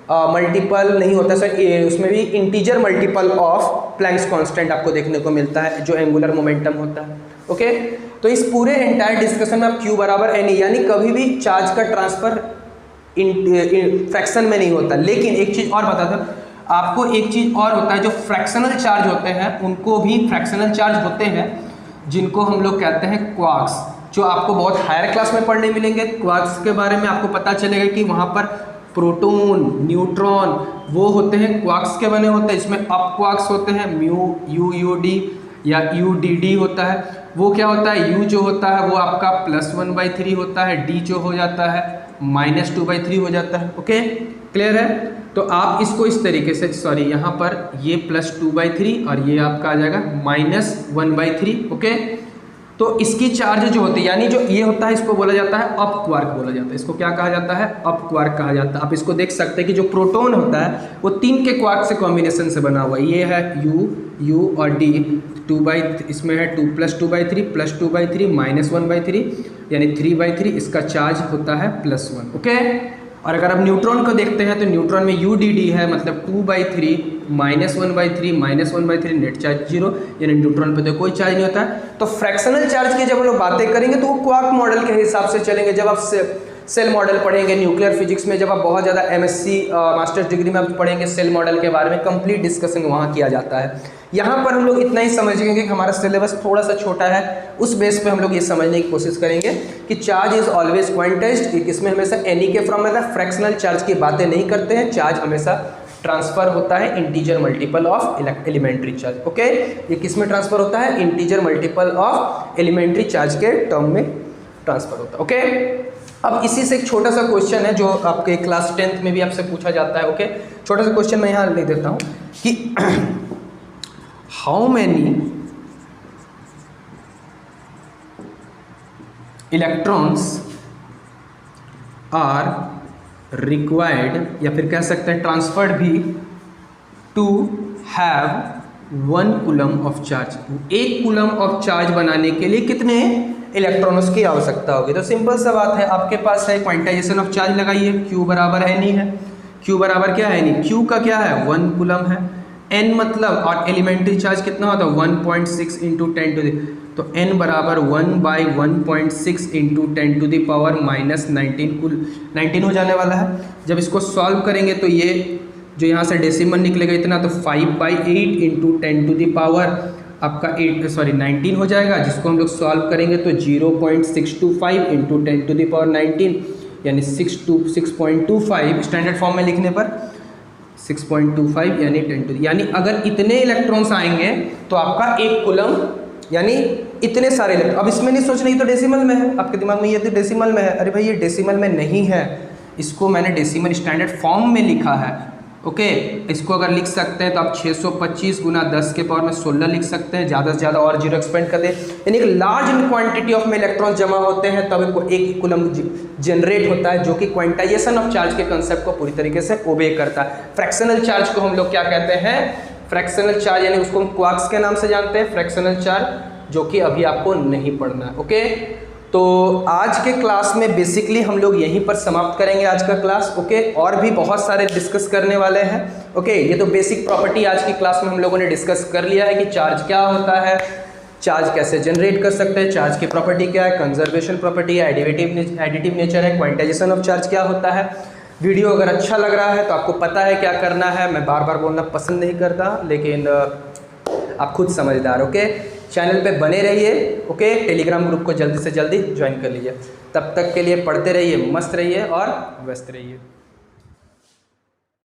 मल्टीपल नहीं होता सर, उसमें भी integer multiple of Planck's constant आपको देखने को मिलता है जो एंगुलर मोमेंटम होता है। ओके, तो इस पूरे एंटायर डिस्कशन में आप Q बराबर एन यानी कभी भी चार्ज का ट्रांसफर फ्रैक्शन में नहीं होता। लेकिन एक चीज़ और बता दूं आपको, एक चीज़ और होता है, जो फ्रैक्शनल चार्ज होते हैं उनको भी फ्रैक्शनल चार्ज होते हैं जिनको हम लोग कहते हैं क्वार्क्स, जो आपको बहुत हायर क्लास में पढ़ने मिलेंगे। क्वार्क्स के बारे में आपको पता चलेगा कि वहाँ पर प्रोटॉन, न्यूट्रॉन वो होते हैं, क्वार्क्स के बने होते हैं। इसमें अप क्वार्क्स होते हैं, म्यू UUD या UDD होता है। वो क्या होता है, U जो होता है वो आपका +1/3 होता है, D जो हो जाता है -2/3 हो जाता है। ओके, क्लियर है? तो आप इसको इस तरीके से, सॉरी यहाँ पर ये +2/3 और ये आपका आ जाएगा -1/3। ओके, तो इसकी चार्ज जो होती है यानी जो ये होता है इसको बोला जाता है अप क्वार्क बोला जाता है। इसको क्या कहा जाता है, अप क्वार्क कहा जाता है। आप इसको देख सकते हैं कि जो प्रोटॉन होता है वो 3 के क्वार्क से कॉम्बिनेशन से बना हुआ है। ये है U और D, इसमें है 2 +2/3 +2/3 -1/3 यानी 3/3। इसका चार्ज होता है +1। ओके, और अगर आप न्यूट्रॉन को देखते हैं तो न्यूट्रॉन में UDD है, मतलब 2/3 -1/3 -1/3 नेट चार्ज 0, यानी न्यूट्रॉन पे तो कोई चार्ज नहीं होता है। तो फ्रैक्शनल चार्ज की जब हम लोग बातें करेंगे तो वो क्वार्क मॉडल के हिसाब से चलेंगे। जब आप सेल मॉडल पढ़ेंगे न्यूक्लियर फिजिक्स में, जब आप बहुत ज़्यादा MSc मास्टर्स डिग्री में आप पढ़ेंगे सेल मॉडल के बारे में, कंप्लीट डिस्कशन वहाँ किया जाता है। यहाँ पर हम लोग इतना ही समझेंगे कि हमारा सिलेबस थोड़ा सा छोटा है, उस बेस पे हम लोग ये समझने की कोशिश करेंगे कि चार्ज इज ऑलवेज क्वांटाइज्ड। इसमें हमेशा एनी के फॉर्म में फ्रैक्शनल चार्ज की बातें नहीं करते हैं। चार्ज हमेशा ट्रांसफर होता है integer multiple of elementary charge. Okay, ये किस में ट्रांसफर होता है, integer multiple of elementary charge के टर्म में ट्रांसफर होता है। ओके, अब इसी से एक छोटा सा क्वेश्चन है जो आपके क्लास 10th में भी आपसे पूछा जाता है। ओके, छोटा सा क्वेश्चन मैं यहाँ लिख देता हूँ कि how many electrons are required, या फिर कह सकते हैं ट्रांसफर्ड भी, to have 1 coulomb of charge. 1 coulomb of charge बनाने के लिए कितने इलेक्ट्रॉनों की आवश्यकता होगी? तो सिंपल सा बात है, आपके पास है क्वांटाइजेशन ऑफ चार्ज लगाइए, Q बराबर n ही है। Q बराबर क्या है, नहीं Q का क्या है 1 कूलम है। n मतलब, और एलिमेंट्री चार्ज कितना होता है 1.6 × 10⁻, तो n बराबर 1/1.6 × 10⁻⁻19 19 हो जाने वाला है। जब इसको सॉल्व करेंगे तो ये जो यहाँ से डेसिमल निकलेगा इतना, तो 5/8 × 10⁻, आपका 19 हो जाएगा, जिसको हम लोग सॉल्व करेंगे तो 0.625 × 10⁻19 यानी 6.25 स्टैंडर्ड फॉर्म में लिखने पर 6.25 यानी 10 यानी अगर इतने इलेक्ट्रॉन्स आएंगे तो आपका 1 कूलम यानी इतने सारे इलेक्ट्रॉन। अब इसमें नहीं सोचना, ये तो डेसिमल में है, आपके दिमाग में ये तो डेसिमल में है। अरे भाई ये डेसिमल में नहीं है, इसको मैंने डेसिमल स्टैंडर्ड फॉर्म में लिखा है। ओके, इसको अगर लिख सकते हैं तो आप 625 × 10⁻16 लिख सकते हैं, ज़्यादा से ज़्यादा और जीरो एक्सपेंड कर दें। यानी एक लार्ज क्वांटिटी ऑफ में इलेक्ट्रॉन जमा होते हैं तब एक कूलम जनरेट होता है, जो कि क्वांटाइजेशन ऑफ चार्ज के कंसेप्ट को पूरी तरीके से ओबे करता है। फ्रैक्शनल चार्ज को हम लोग क्या कहते हैं, फ्रैक्शनल चार्ज, यानी उसको हम क्वार्क्स के नाम से जानते हैं, फ्रैक्शनल चार्ज, जो कि अभी आपको नहीं पढ़ना है। ओके, तो आज के क्लास में बेसिकली हम लोग यहीं पर समाप्त करेंगे आज का क्लास। ओके, और भी बहुत सारे डिस्कस करने वाले हैं। ओके, ये तो बेसिक प्रॉपर्टी आज की क्लास में हम लोगों ने डिस्कस कर लिया है कि चार्ज क्या होता है, चार्ज कैसे जनरेट कर सकते हैं, चार्ज की प्रॉपर्टी क्या है, कंजर्वेशन प्रॉपर्टी है, एडिटिव नेचर है, क्वांटाइजेशन ऑफ चार्ज क्या होता है। वीडियो अगर अच्छा लग रहा है तो आपको पता है क्या करना है, मैं बार बार बोलना पसंद नहीं करता, लेकिन आप खुद समझदार। ओके, चैनल पे बने रहिए। ओके, टेलीग्राम ग्रुप को जल्दी से जल्दी ज्वाइन कर लीजिए। तब तक के लिए पढ़ते रहिए, मस्त रहिए और व्यस्त रहिए।